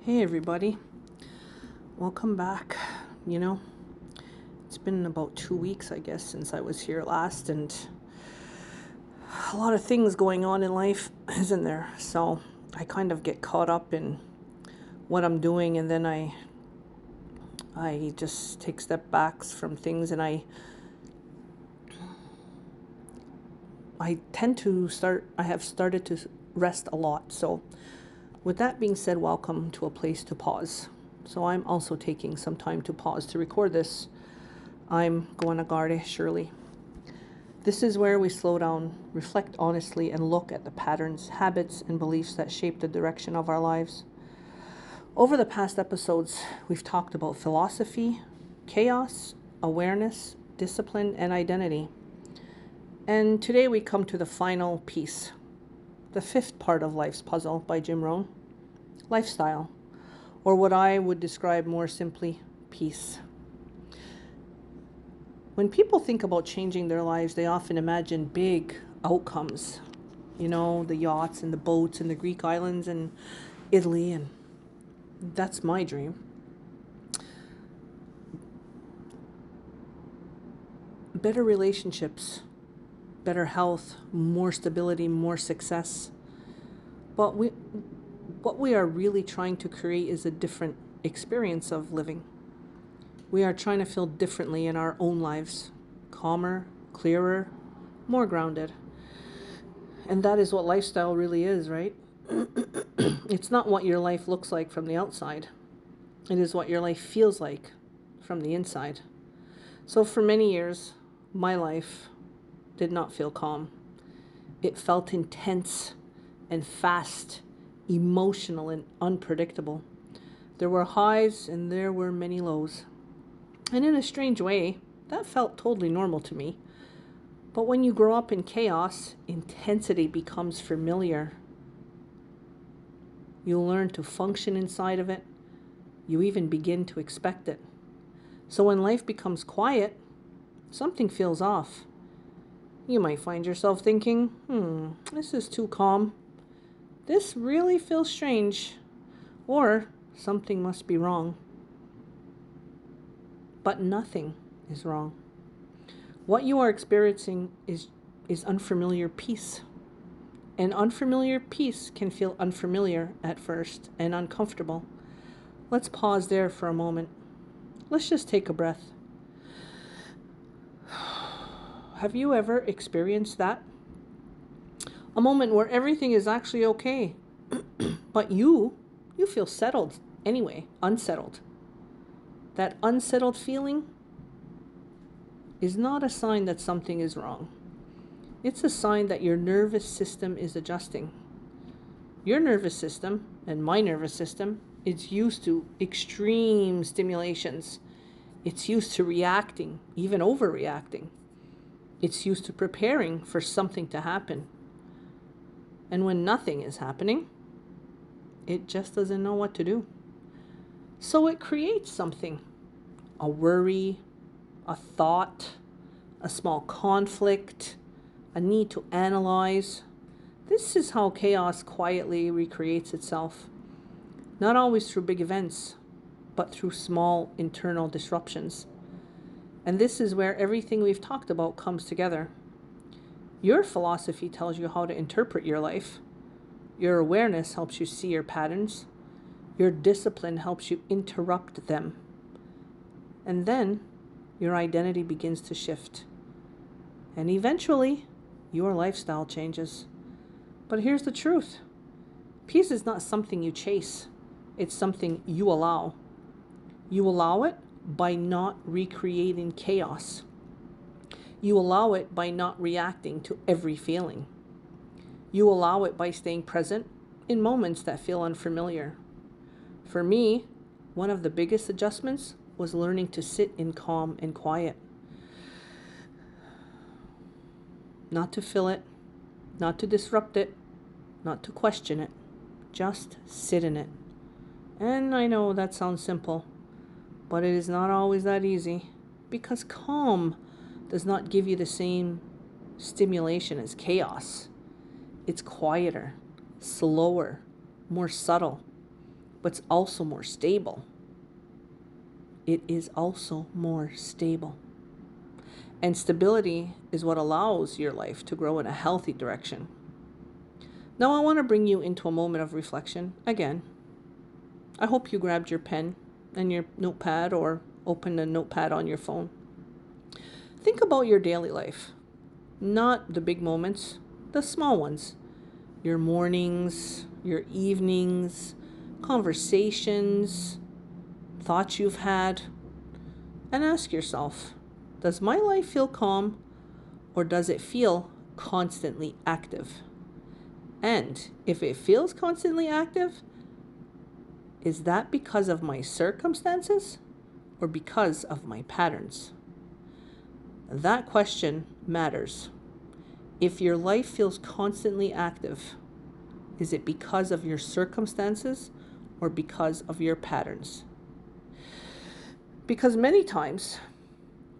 Hey everybody, welcome back. You know, it's been about 2 weeks, I guess, since I was here last, and a lot of things going on in life, isn't there? So I kind of get caught up in what I'm doing, and then I just take step backs from things, and I tend to I have started to rest a lot. So with that being said, welcome to a place to pause. So I'm also taking some time to pause to record this. I'm Goanna Garde Shirley. This is where we slow down, reflect honestly, and look at the patterns, habits, and beliefs that shape the direction of our lives. Over the past episodes, we've talked about philosophy, chaos, awareness, discipline, and identity. And today we come to the final piece, the fifth part of Life's Puzzle by Jim Rohn, lifestyle, or what I would describe more simply, peace. When people think about changing their lives, they often imagine big outcomes. You know, the yachts and the boats and the Greek islands and Italy, and that's my dream. Better relationships, better health, more stability, more success. But what we are really trying to create is a different experience of living. We are trying to feel differently in our own lives, calmer, clearer, more grounded. And that is what lifestyle really is, right? It's not what your life looks like from the outside. It is what your life feels like from the inside. So for many years, my life did not feel calm. It felt intense and fast, emotional and unpredictable. There were highs and there were many lows. And in a strange way, that felt totally normal to me. But when you grow up in chaos, intensity becomes familiar. You learn to function inside of it. You even begin to expect it. So when life becomes quiet, something feels off. You might find yourself thinking, this is too calm. This really feels strange. Or something must be wrong. But nothing is wrong. What you are experiencing is unfamiliar peace. And unfamiliar peace can feel unfamiliar at first and uncomfortable. Let's pause there for a moment. Let's just take a breath. Have you ever experienced that? A moment where everything is actually okay, but you feel settled anyway, unsettled. That unsettled feeling is not a sign that something is wrong. It's a sign that your nervous system is adjusting. Your nervous system and my nervous system is used to extreme stimulations. It's used to reacting, even overreacting. It's used to preparing for something to happen. And when nothing is happening, it just doesn't know what to do. So it creates something, a worry, a thought, a small conflict, a need to analyze. This is how chaos quietly recreates itself. Not always through big events, but through small internal disruptions. And this is where everything we've talked about comes together. Your philosophy tells you how to interpret your life. Your awareness helps you see your patterns. Your discipline helps you interrupt them. And then your identity begins to shift. And eventually, your lifestyle changes. But here's the truth. Peace is not something you chase. It's something you allow. You allow it by not recreating chaos. You allow it by not reacting to every feeling. You allow it by staying present in moments that feel unfamiliar. For me, one of the biggest adjustments was learning to sit in calm and quiet. Not to fill it, not to disrupt it, not to question it. Just sit in it. And I know that sounds simple, but it is not always that easy, because calm does not give you the same stimulation as chaos. It's quieter, slower, more subtle. but it's also more stable. It is also more stable. And stability is what allows your life to grow in a healthy direction. Now I want to bring you into a moment of reflection again. I hope you grabbed your pen and your notepad or opened a notepad on your phone. Think about your daily life, not the big moments, the small ones. Your mornings, your evenings, conversations, thoughts you've had. And ask yourself, does my life feel calm or does it feel constantly active? And if it feels constantly active, is that because of my circumstances or because of my patterns? That question matters. If your life feels constantly active, is it because of your circumstances or because of your patterns? Because many times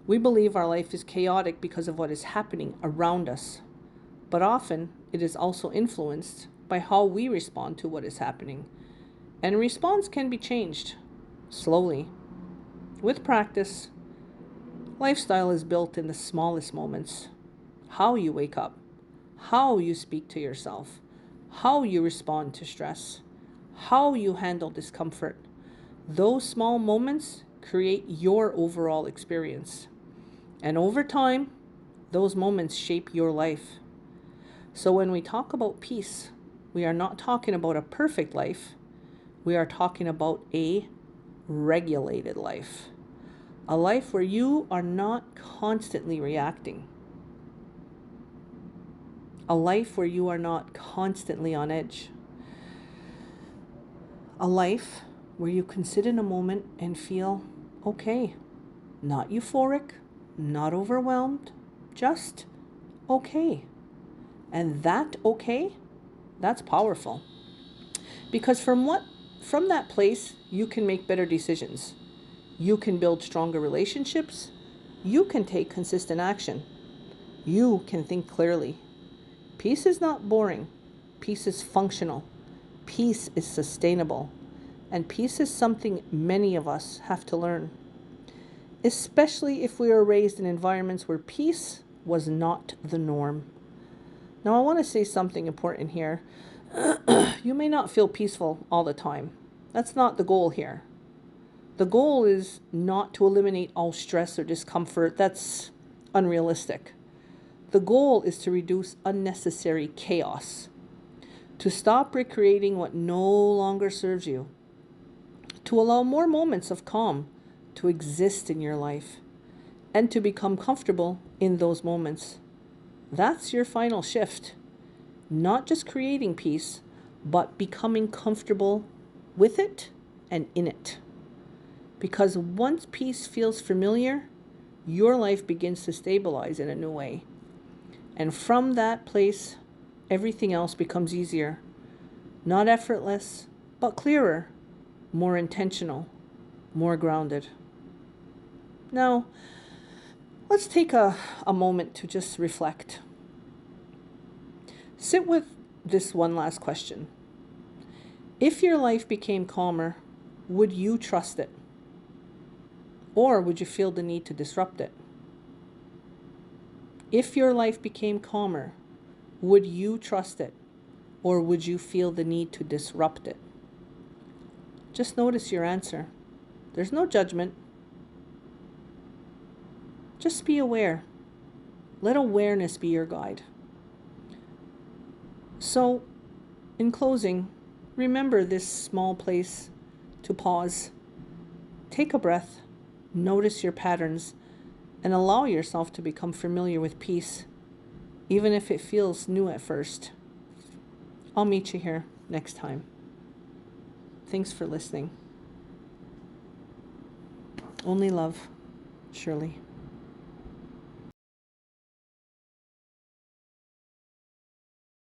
we believe our life is chaotic because of what is happening around us, but often it is also influenced by how we respond to what is happening. And response can be changed slowly. With practice, lifestyle is built in the smallest moments. How you wake up, how you speak to yourself, how you respond to stress, how you handle discomfort. Those small moments create your overall experience. And over time, those moments shape your life. So when we talk about peace, we are not talking about a perfect life. We are talking about a regulated life. A life where you are not constantly reacting. A life where you are not constantly on edge. A life where you can sit in a moment and feel okay. Not euphoric, not overwhelmed, just okay. And that okay, that's powerful. Because from that place, you can make better decisions. You can build stronger relationships. You can take consistent action. You can think clearly. Peace is not boring. Peace is functional. Peace is sustainable. And peace is something many of us have to learn, especially if we are raised in environments where peace was not the norm. Now, I want to say something important here. You may not feel peaceful all the time. That's not the goal here. The goal is not to eliminate all stress or discomfort. That's unrealistic. The goal is to reduce unnecessary chaos, to stop recreating what no longer serves you, to allow more moments of calm to exist in your life, and to become comfortable in those moments. That's your final shift. Not just creating peace, but becoming comfortable with it and in it. Because once peace feels familiar, your life begins to stabilize in a new way. And from that place, everything else becomes easier. Not effortless, but clearer, more intentional, more grounded. Now, let's take a moment to just reflect. Sit with this one last question. If your life became calmer, would you trust it? Or would you feel the need to disrupt it? If your life became calmer, would you trust it? Or would you feel the need to disrupt it? Just notice your answer. There's no judgment. Just be aware. Let awareness be your guide. So, in closing, remember this small place to pause. Take a breath, notice your patterns, and allow yourself to become familiar with peace, even if it feels new at first. I'll meet you here next time. Thanks for listening. Only love, Shirley.